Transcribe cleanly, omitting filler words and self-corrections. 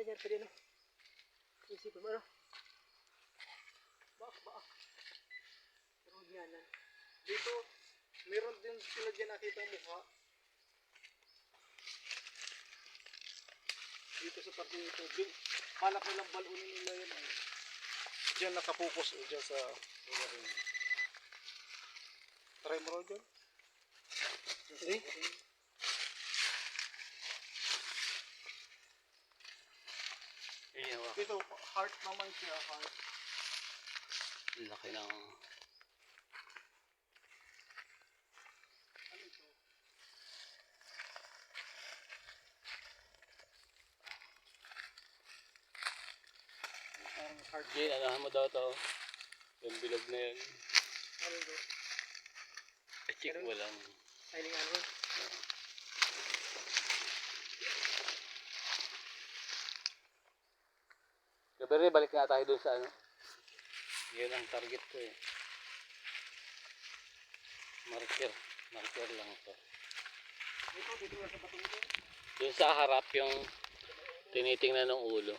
dyan, pwede no. Isipin mo ano. Baak. Pero yan. Dito, meron din sila dyan nakita mukha. Dito sa parte nito. Palak nilang balunin nila yun. Diyan nakapokus dyan sa lugar yun. Try mo rin dyan. See? Dito, heart naman siya, heart. Laki ng... Ano ito? Parang heart. Jay, anahan mo daw to. Yung bilog na yun. Ano ito? Check mo lang. Ay, ano? Pero balik nga tayo dun sa ano. Yun ang target ko eh. Marker lang ito. Dito lang sa batong ito. Dun sa harap yung tinitingnan ng ulo.